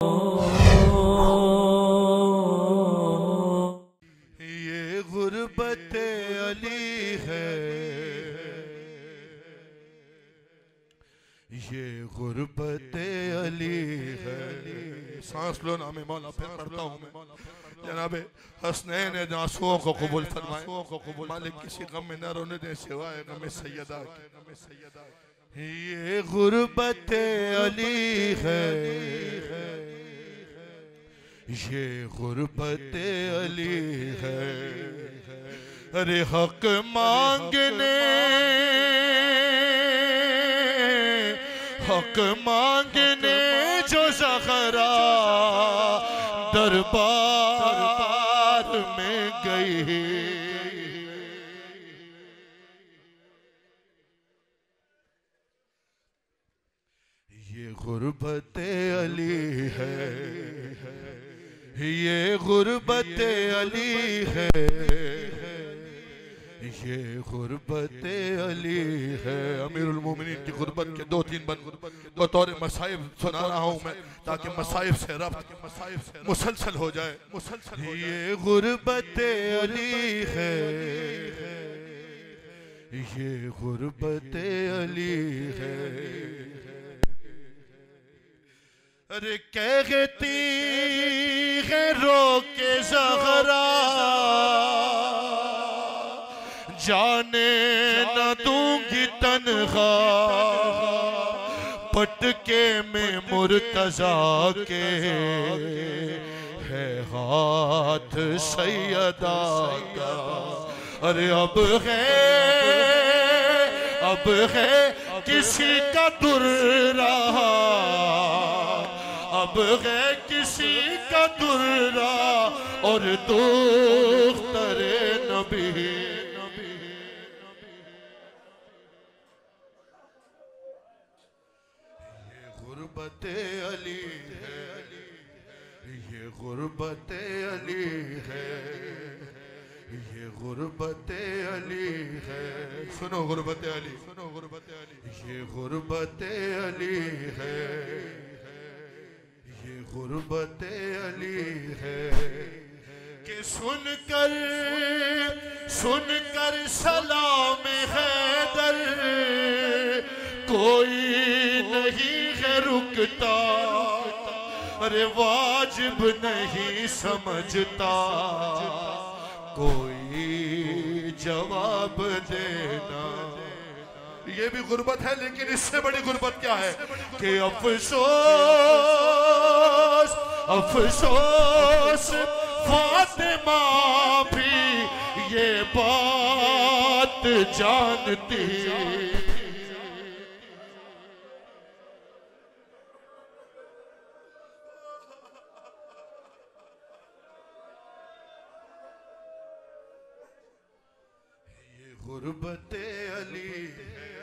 ये गुर्बत अली है, ये गुर्बत अली है। सांस लो नाम मौला पे पढ़ता हूँ मैं। जनाबे हसनैन आंसुओं को कबूल फरमाए, मालिक किसी गम में न रोने दे सिवाय गम सैयदा के। ये गुर्बत अली है, ये गुर्बत अली है। अरे हक मांगने, हक मांगने जो ज़हरा दरबार में गई, ये गुर्बत अली है, ये गुर्बत अली है, ये गुर्बत अली है। अमीरुल मोमिनीन की गुर्बत के दो तीन बतौर मसाइब सुना रहा हूँ मैं, ताकि मसाइब से रब्त मुसलसल हो जाए। ये गुर्बत अली है, ये गुर्बत अली है। अरे कहती है रो के ज़हरा, जाने न दूंगी तन्हा, पटके में मुर्तजा के है हाथ सैयदा का। अरे अब है किसी का दुर्रा, अब है किसी का दुर्रा और दुख्तरे नबी। ये गुर्बत अली है, ये गुर्बत अली है, ये गुर्बत अली है। सुनो गुर्बत अली, सुनो गुर्बत अली। ये गुर्बत अली है, ये गुर्बत अली है। कि सुनकर सलाम हैदर कोई नहीं है रुकता, अरे वाजिब नहीं समझता कोई जवाब देना। ये भी गुर्बत है, लेकिन इससे बड़ी गुर्बत क्या है कि अफसोस अफसोस फातिमा भी ये बात जानती। ये गुर्बत अली है,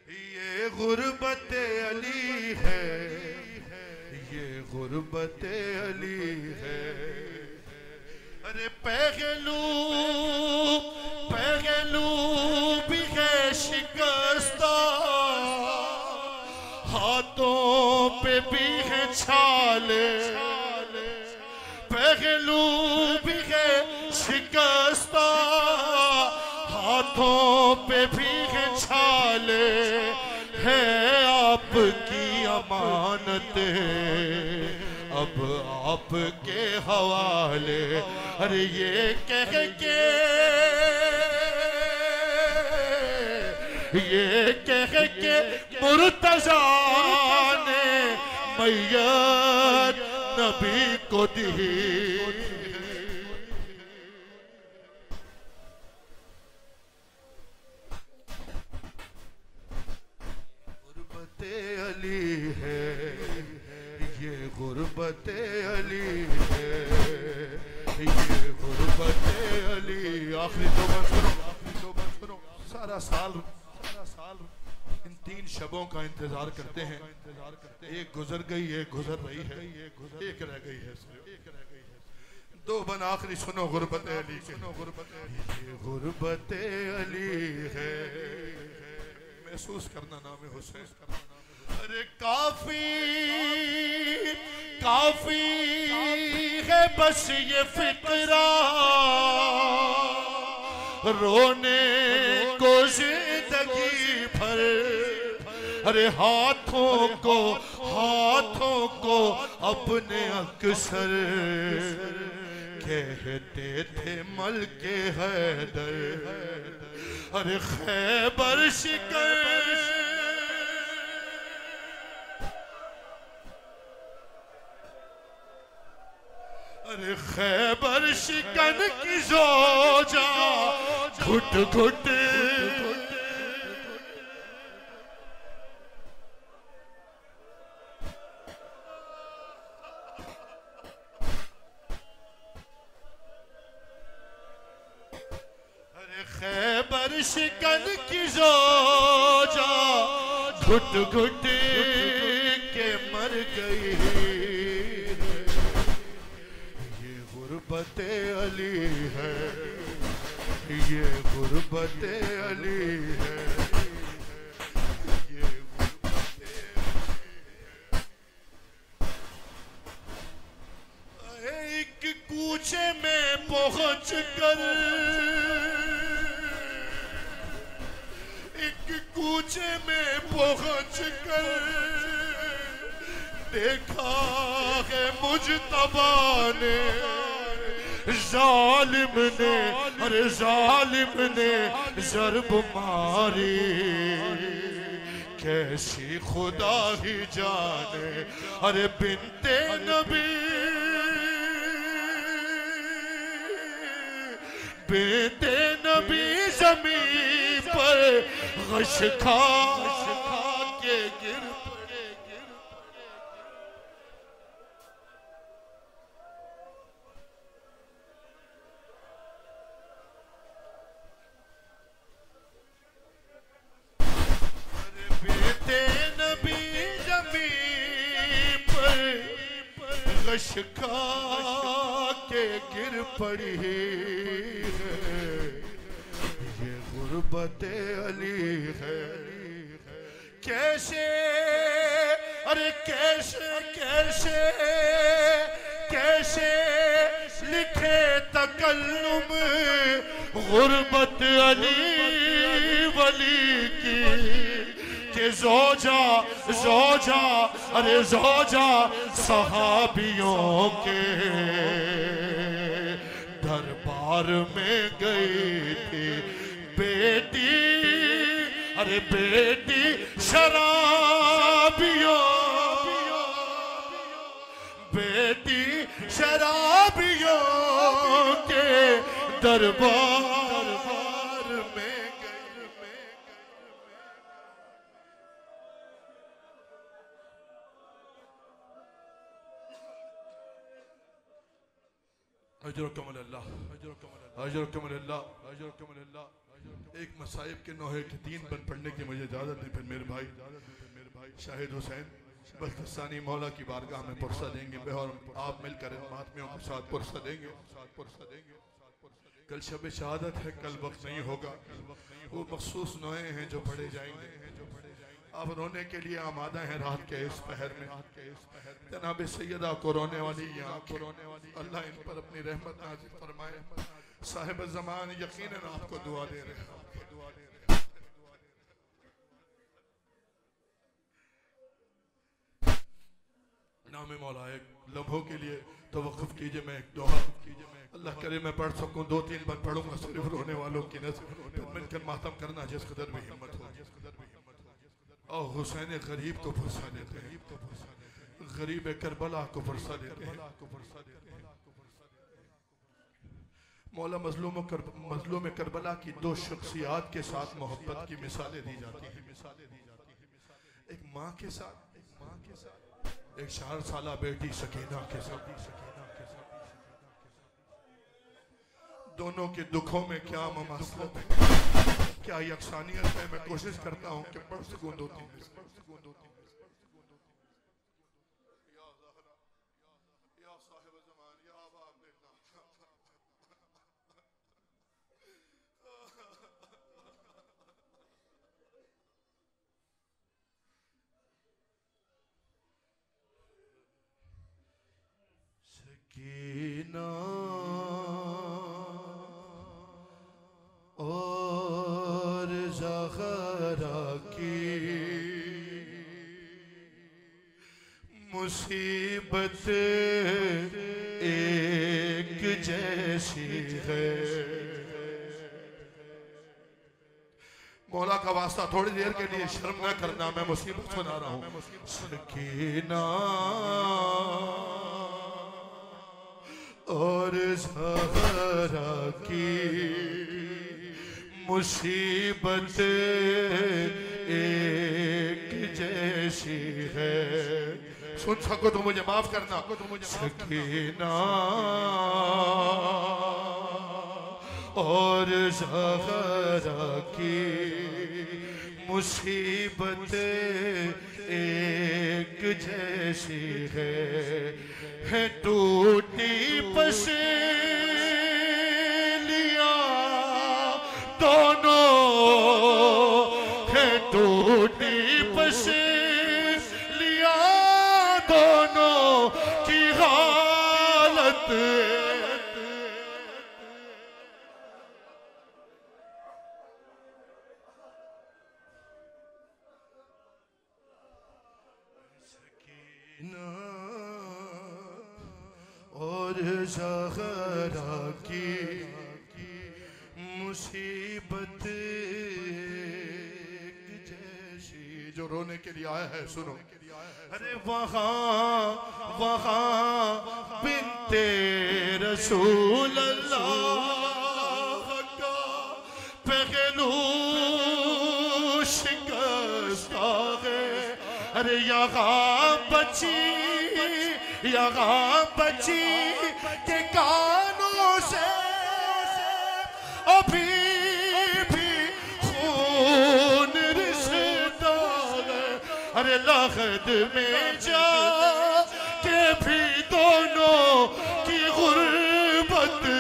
ये गुर्बत अली है, ये गुर्बत अली है। अरे पहलू भी है शिकस्ता, हाथों पे भी है छाले, पहलू भी है शिकस्ता, हाथों पे भी है छाले, है आपकी अमानत अब आपके हवाले। अरे ये कह के मुर्तज़ा ने मैयत नबी को दी। गुर्बत अली है, ये गुर्बत अली है, ये गुर्बत अली। आखिरी तौबा सुनो, सारा साल इन तीन शबों का इंतजार करते हैं। एक गुजर गई, एक गुजर रही है, एक रह गई है, दो बन आखिरी सुनो गुर्बत अली के। ये गुर्बत अली है, महसूस करना नाम हुसैन। अरे काफी काफी है बस ये फिक्रा रोने को जिंदगी भर। अरे हाथों को अपने अक्सर कहते थे मलके हैदर। अरे खैबर शिकर अरे खैबर शिकन की जोजा घुट घुट अरे खैबर शिकन की जोजा घुट घुट के मर गई। गुर्बते अली है, ये गुर्बते अली है, ये गुर्बते एक कूचे में पहुंच कर एक कूचे में पहुंच कर देखा है मुजतबा ने जालिम ने अरे जालिम ने ज़र्ब मारी। कैसी खुदा ही जाने अरे बिन्ते नबी बिन्ते नबी ज़मीन पर गश खा के गिर खा के गिर पड़ी है। ये गुर्बते अली है। कैसे अरे कैसे कैसे कैसे लिखे तकल्लुम गुर्बत अली वली की के जोजा जोजा अरे जोजा सहाबियों के दरबार में गई थी बेटी अरे बेटी शराबियों बेटी शराबियों के दरबार एक मसाइब के नोहे के 3 बन पढ़ने की मुझे इजाजत दी। फिर मेरे भाई शाहिद हुसैन बख्तसानी मौला की बारगाह में पुरसा देंगे। मैं और आप मिलकर इन महात्मियों के साथ पुरसा देंगे। कल शब शहादत है, कल वक्त नहीं होगा। वो मखसूस नोए हैं जो पढ़े जाएंगे। आप रोने के लिए आमादा हैं रात के इस पहर में। जनाब सैयदा को रोने वाली अल्लाह इन पर अपनी रहमत नाज़िल फरमाए। साहिब ज़मान यकीनन आपको दुआ दे रहे हैं। नाम मौला एक लम्हों के लिए तवक्कुफ कीजिए। मैं एक दुआ अल्लाह करे मैं पढ़ सकूं। 2-3 बार पढ़ूंगा सिर्फ रोने वालों की नज़र। फिर मिलकर मातम करना जिस कदर भी हिम्मत हो। और हुसैन गरीब को फुर्सा देते हैं, गरीब करबला को फुर्सा देते हैं। मौला मजलूम करबला की 2 शख्सियात के साथ मोहब्बत की मिसालें दी जाती हैं। एक माँ के साथ, एक 4 साला बेटी सकीना के साथ। दोनों के दुखों में क्या ममासलत है, क्या यकसानियत है। मैं कोशिश करता हूँ कि पढ़ सकूँ 2-3। सकीना और ज़हरा की मुसीबत एक जैसी है। मौला का वास्ता थोड़ी देर के लिए शर्म न करना, मैं मुसीबत सुना रहा हूं। सकीना और ज़हरा की मुसीबत एक जैसी है। सुन सको तो मुझे माफ करना। सकीना और ज़हरा की मुसीबत एक जैसी है टूटी पसलियां दोनों है, टूटी पसलियां दोनों की हालत और ज़हरा की मुसीबत जैसी। जो रोने के लिए आया है सुनो। अरे वहाँ बिन्ते रसूल अल्लाह का पहलू शिकस्ता है। अरे यहाँ बची के कानों से अभी भी खून रिश्ता है। अरे लहद में जा के भी दोनों की गुर्बत है।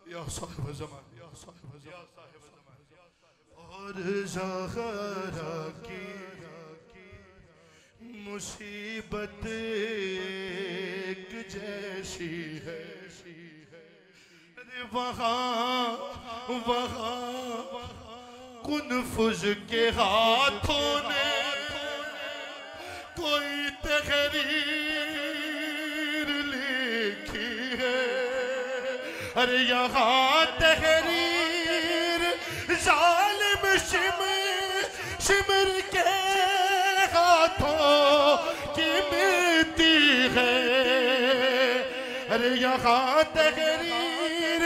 या साहिब ज़मान और ज़हरा की मुसीबत एक जैसी है। वहाँ कुनफुज के हाथों ने कोई तहरीर लिखी है। अरे यहाँ तहरीर जालिम शिमर के हाथों की मिलती है। अरे यहाँ तहरीर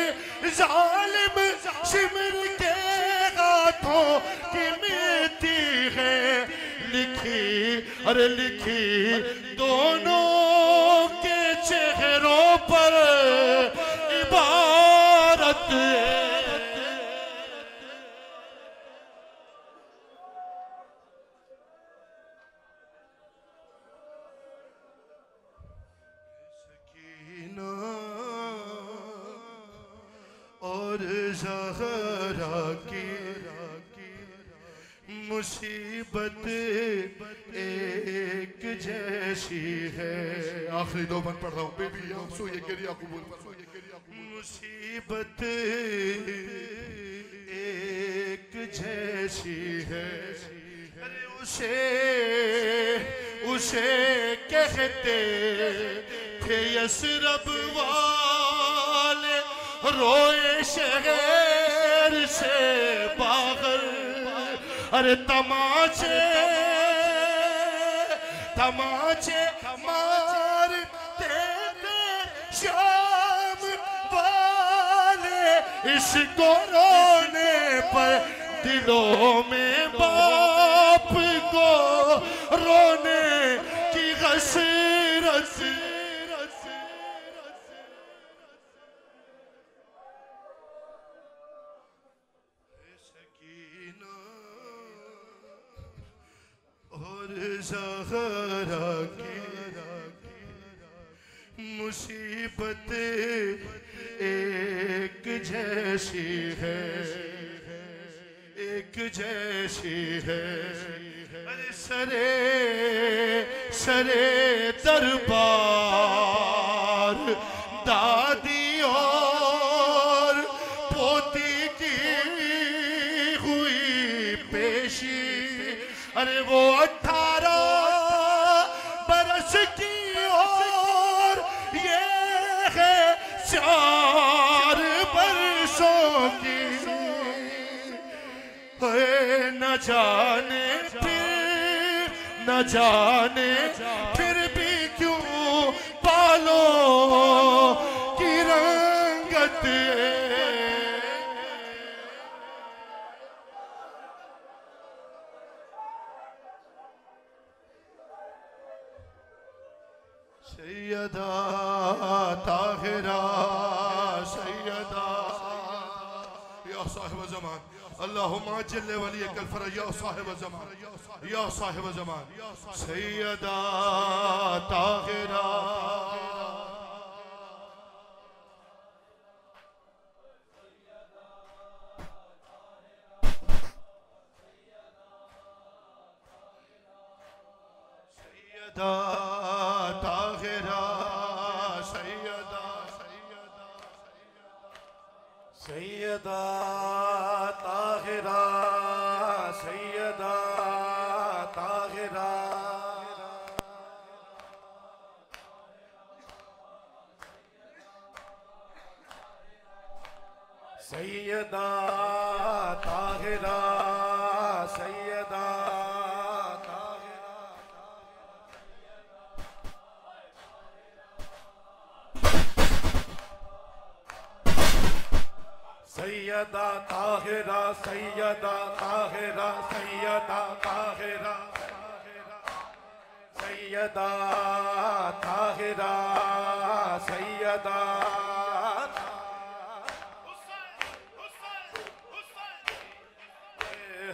जालिम शिमर के हाथों की मिलती है। लिखी दोनों के चेहरों पर इबारत सकीना और ज़हरा की मुसीबत एक जैसी है। आखिरी दो बंद पढ़ रहा हूँ। बेबी आंसू ये गिरिया कबूल मुसीबत एक जैसी है। अरे उसे कहते थे यसरब वाले रोए शहर से बाहर। अरे तमाचे मारते थे शाम वाले। इसको रोने पर दिलों में बाप को रोने की हसरत। सकीना और ज़हरा की मुसीबत गुर्बत एक जैसी है, एक जैसी है। अरे सरे सरे दरबार दादी और पोती की हुई पेशी। अरे वो 18 बरस की और ये है 4 बरसों की। न जाने फिर भी क्यों बालों की रंगत सैयदा ताहिरा सैयदा या साहिब ज़मान अल्लाहुम्मा अज्जिल वलियकल फरज या साहिब ज़मान या साहिब ज़मान सैयदा ताहिरा सैयदा ताहिरा सैयदा सैयदा ताहिरा सैयदा ताहिरा सैयदा ताहिरा सैयदा सैयदा ताहिरा सैयदा ताहिरा सैयदा ताहिरा सैयदा ताहिरा सैयदा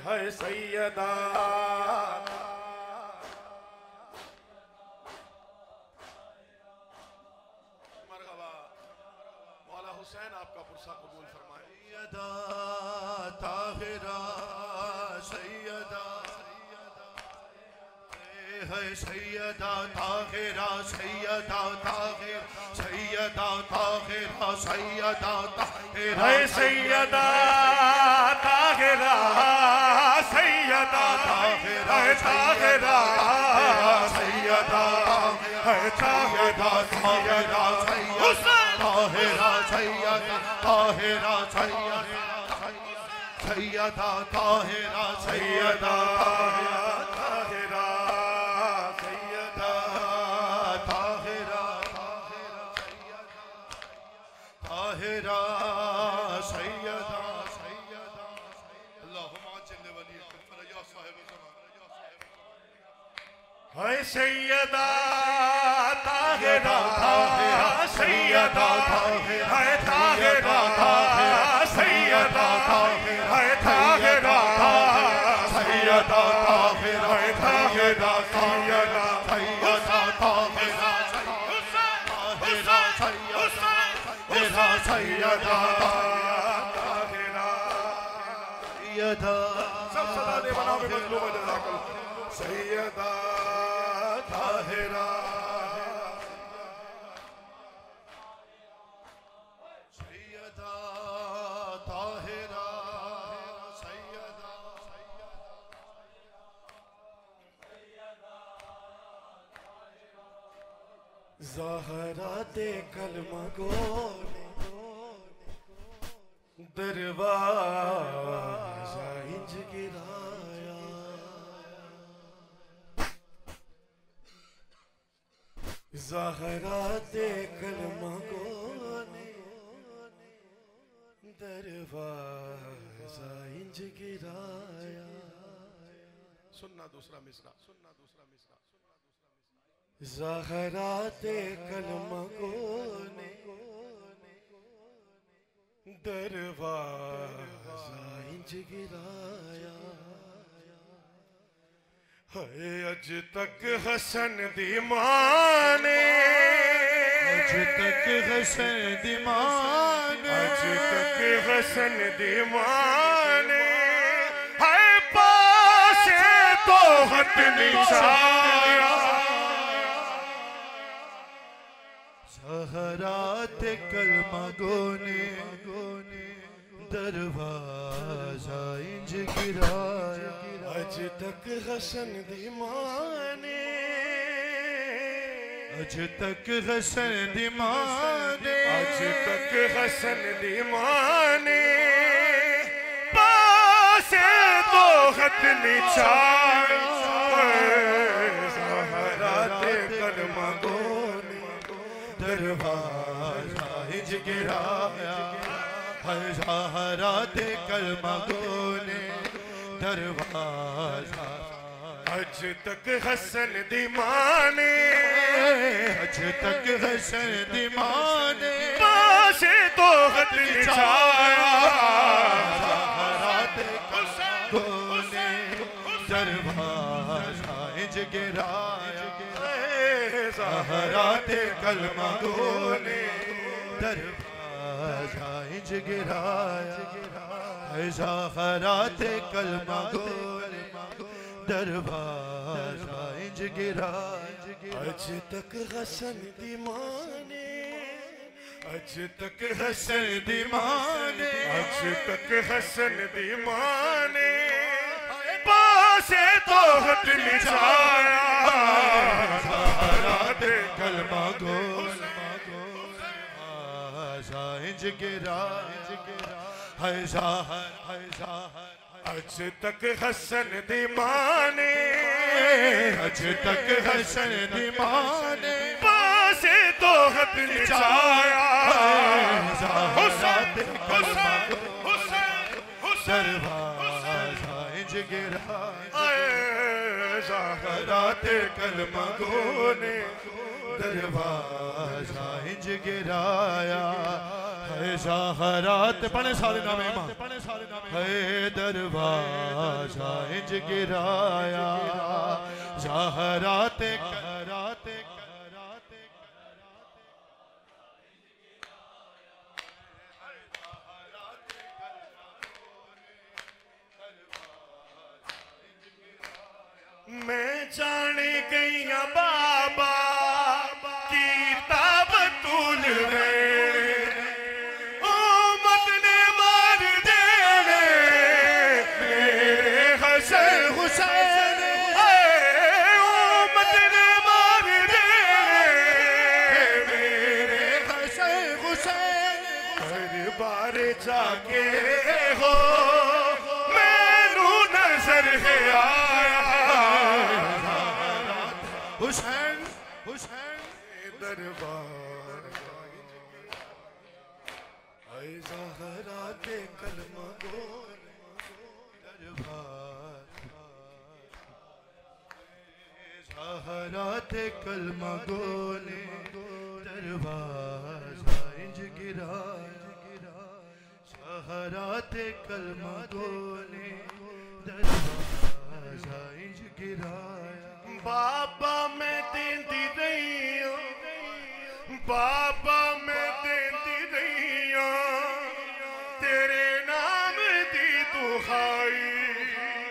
है सैयदा मरहबा मौला हुसैन आपका पुरसा कबूल फरमाए। सैयदा ताहिरा सैयदा है सैयदा ताहिरा सैयदा ताहिरा सैयदा ताहिरा सैयदा ताहिरा है सैयदा ताहिरा सैयदा ताहिरा ताहिरा सैयदा है ताहिरा ताहिरा ताहिरा सैयदा ताहिरा सैयदा ताहिरा सैयदा ताहिरा सैयदा ताहिरा ताहिरा सैयदा सैयदा अल्लाहुम्मा अज्जिल वलियकल फरज या साहिब ज़मान है सैयदा ताहिरा सैयदा है ताहिरा सैयदा है ताहिरा सैयदा है ताहिरा सैयदा सैयदा ताहिरा सैयदा सैयदा ताहिरा सैयदा सब सदा दे बनाओ में मजलूम जज़ाकल्लाह सैयदा ताहिरा सैयदा ताहिरा सैयदा ज़हरा दे कलमा गोने दरवाज़ा इंज गिराया ज़हरा दे कलमा गोने दरवाज़ा इंज गिराया। सुनना दूसरा मिसरा सुनना दूसरा मिसरा ज़हरा दे कलमा गोने दरवाज़ा इंज गिराया। है अज तक हसन दी मां ने अज तक हसन दीवाने, अज तक हसन दीवाने, है पासे तो हट निशाया, सहरात कलमा गोने दरवाजा इंज गिराया, अज तक हसन दीवाने, अज तक हसन दीवाने, अज तक हसन दीवाने, पासे तो हट निशाया, सहरात कलमा गोने दरवाजा इंज गिराया, सहरात कलमा गोने दरवाजा, अज तक हसन दीवाने, अज तक हसन दीवाने, पासे तो हट निशाया, सहरात कलमा गोने दरवाजा इंज गिराया, सहरात कलमा गोने दरवाजा इंज गिराया, सहरात कलमा गोने दरवाजा इंज गिराया, अज तक हसन दीवाने, अज तक हसन दीवाने, अज तक हसन दीवाने, पासे तो हट निशाया, सहरात कलमा गोने दरवाजा इंज गिराया, है ज़ाहर अज तक हसन दीवाने, अज तक हसन दीवाने, पासे तो हट निशाया, सहरात कलमा हुसैन हुसैन दरवाजा इंज गिराया, सहरात कलमा गोने दरवाजा इंज गिराया, है सहरात पढ़े सारे नामे है दरवाजा इंज गिराया, सहरात कराते मैं जाने गई बाबा कीता बतूल वे, ओ मदने मार देने मेरे हसन हुसैन, ओ मदने मार देने मेरे हसन हुसैन, हर बार जाके हो मैनू नजर है आया, हुसैन हुसैन दरबार ऐ ज़हरात कलमा गोने सहरात कलमा गोने दरवाजा इंज गिराया, सहरात कलमा गोने दरवाजा इंज गिराया, बाबा मैं देंदी रही हूँ, बाबा मैं देंदी रही हूँ, तेरे नाम दी दुहाई,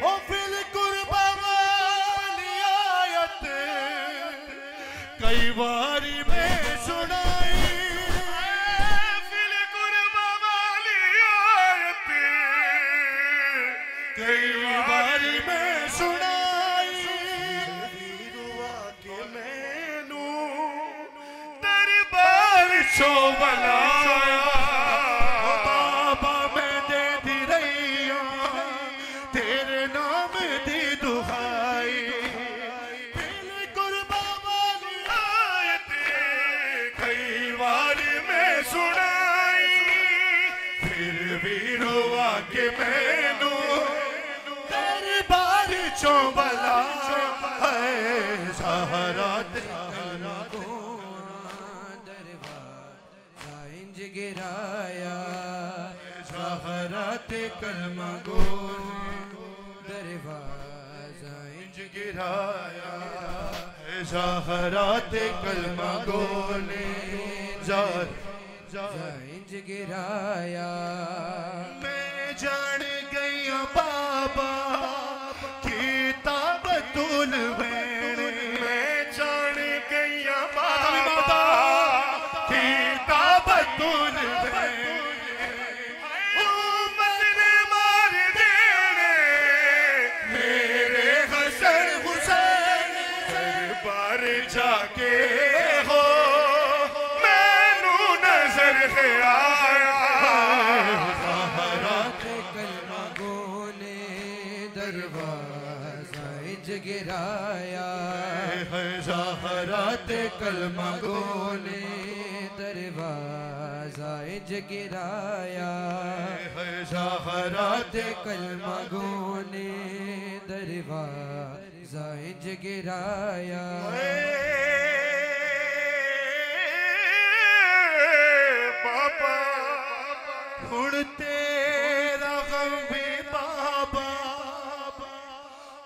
ओ फिल कुर्बा वाली आयत कई बारी मैं सुनाई, फिल कुर्बा वाली आयत कई बारी मैं सुनाई, के मैनू दरबार चो बनाया, बाबा मैं दे दी रही हूँ तेरे नाम दी दुहाई, फिल कुर्बा वाली आयत कई बार मैं सुनाई, फिर भी रुआ के मैनू दरबार चो बुलाया, सहरात दरबाजा इंज गिराया, सहरात कलमा गोने दरवाजा इंज गिराया, ज़हरात कलमा गोने इंज गिराया। मैं जान गई बाबा किताब तुल मैं जान गई बाबा किताब तुल जाके हो मैनू नजर है आया। ज़हरात कलमा गोने दरवाज़ा इंज गिराया। ज़हरात कलमा गोने दरवाज़ा इंज गिराया। ज़हरात कलमा गोने दरवाज़ा इंज गिराया। बाबा हुण तेरा गम भी बाबा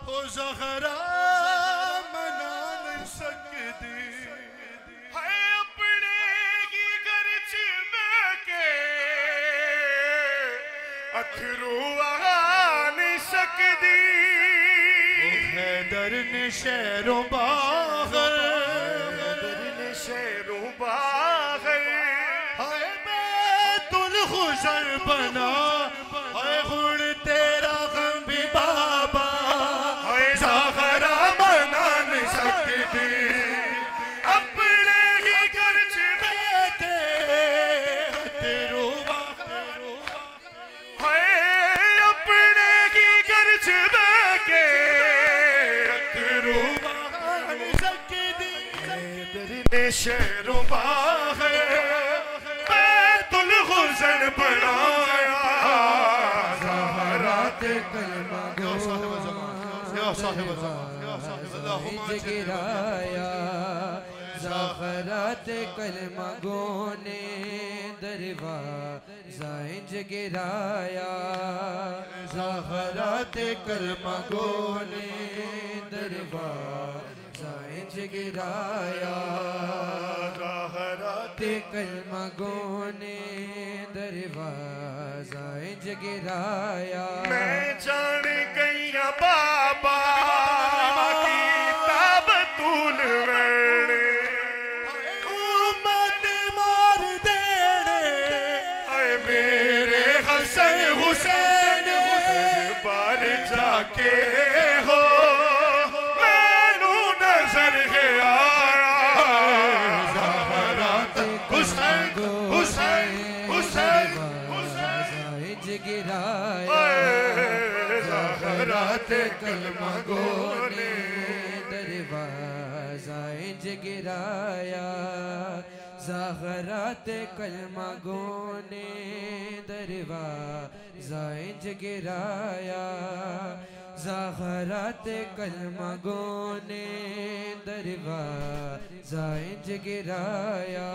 हो ज़हरा मना नहीं सकती। है अपने की घर च बैके अथरू आ नहीं सकती। हैदर ने शहरों बागर शहरों बागर हाय बैतुल खुशर बना हाय हुण तेरा गम भी बाबा हाय ज़हरा मना नहीं सकती। अपने ही घर च बैठे तेरो हाय अपने ही घर च बैके शहरों बागे बैतुल खुज़र बनाया। ज़हरात कलमा गोने गिराया। ज़हरात कलमा गोने दरवाज़ा इंज गिराया। ज़हरात कलमा गोने दरवाज़ा इंज गिराया। ज़हरात कलमा गोने दरवाज़ा इंज गिराया। मैं जान गई बाबा किताब तूल वेणे उम्मत मार देने आए मेरे हसन हुसैन बार जाके हो मैनू नजर है आया। हुसैन हुसैन हुसैन इंज गिराया। ज़हरात कलमा गोने दरवाज़ा इंज गिराया। ज़हरात कलमा गोने दरवाज़ा इंज गिराया। ज़हरात कलमा गोने दरवाज़ा इंज गिराया।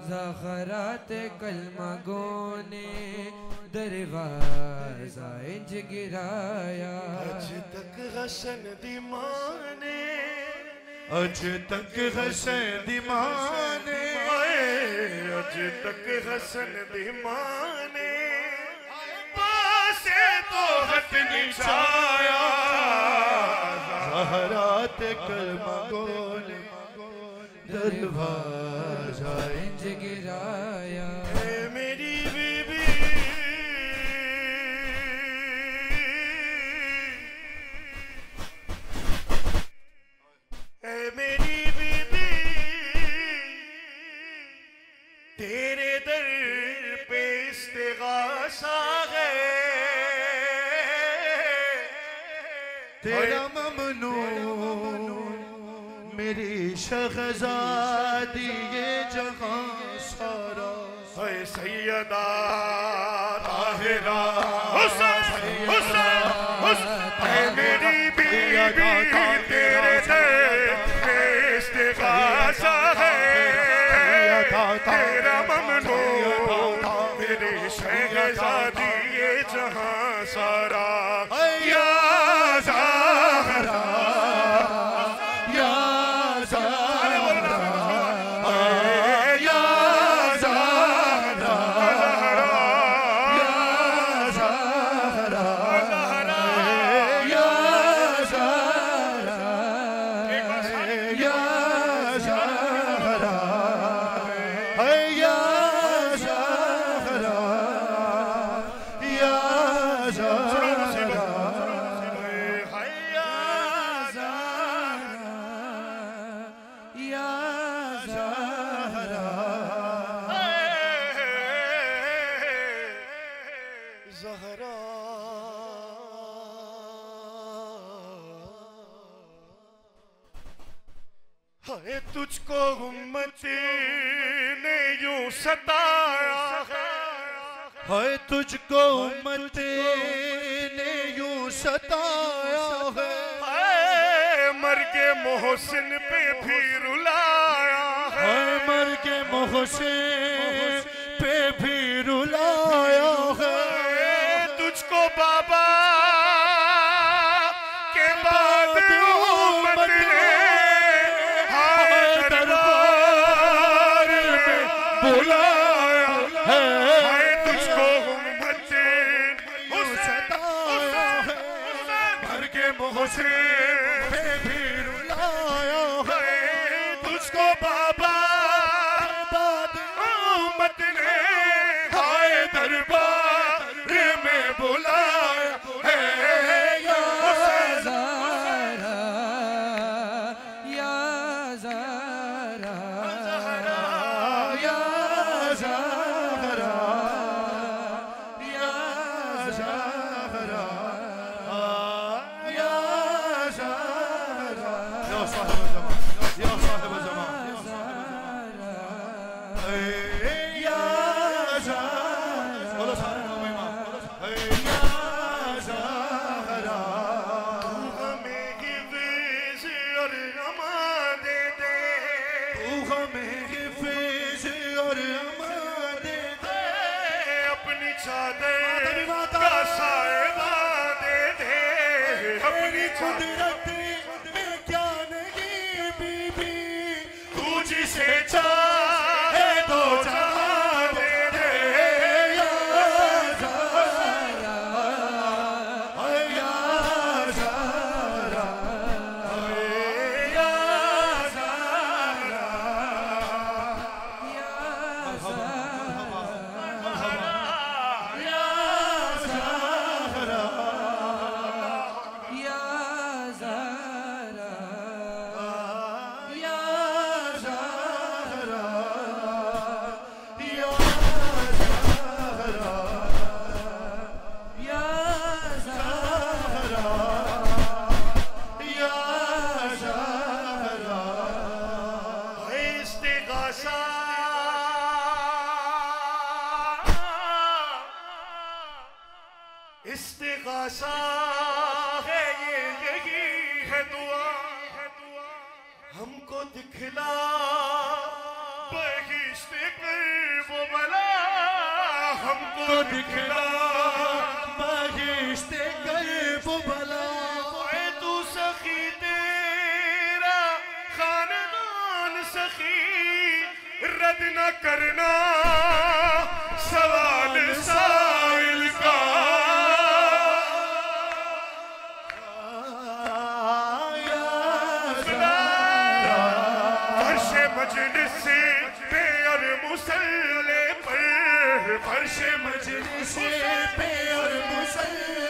ज़हरात कलमा गोने दरवाज़ा इंज गिराया। अज तक हसन दी माने अज तक हसन दी माने अज तक हसन दी माने पासे तो हट नहीं छाया। ज़हरात कलमा गोने दरवाज़ा इंज गिराया। मेरी बीबी मेरी बीबी तेरे दर पे इस्तिग़ासा है। तेरा ममनून मेरी शहज़ादी ये जहां सारा है सैयदा ताहिरा हुसैन हुसैन हुसैन मेरी बीबी तेरे दर पे इस्तिग़ासा है। तेरा ममनू मेरी शहज़ादी ये जहां सारा या ज़हरा या हाय तुझको उम्मती ने यूं सताया है, हाय तुझको उम्मती ने यूं सताया है, हाय मर्गे मोहसिन पे भी रुलाया है, हाय मर्गे मोहसिन पे भी रुलाया है, तुझको बाबा के बाद उम्मत ने हाय दरबार में बुलाया है, हाय तुझको उम्मत ने सताया है, मर्गे मोहसिन पे भी रुलाया है, है, तुझको बाबा बाद उम्मत ने हाय दरबार में बुलाया है, या ज़हरा या ज़हरा या ज़हरा या ज़हरा या ज़हरा या साहिब ज़मान या साहिब ज़मान या ज़हरा बोलो सारे नाम इमाम या ज़हरा हमें हिफ़्ज़ और अमान दे दे, तू हमें हिफ़्ज़ और अमान दे दे, अपनी चादर का साया दे दे, अपनी कुदरत में क्या नहीं बीबी, तू जिसे चाहे तो जहां दे दे, या ज़हरा या ज़हरा या ज़हरा या ज़हरा या ज़हरा या ज़हरा या ज़हरा या ज़हरा या ज़हरा इस्तिग़ासा इस्तिग़ासा है ये, यही है दुआ, हमको दिखला बहिश्त कर वो भला, हमको दिखला बहिश्त गैब भला, ओए तू सखी तेरा खानदान सखी, रद्द न करना सवाल साइल का, फर्श मजलिस पे और मुसल्ले पर, फर्श मजलिस पे और मुसल्ले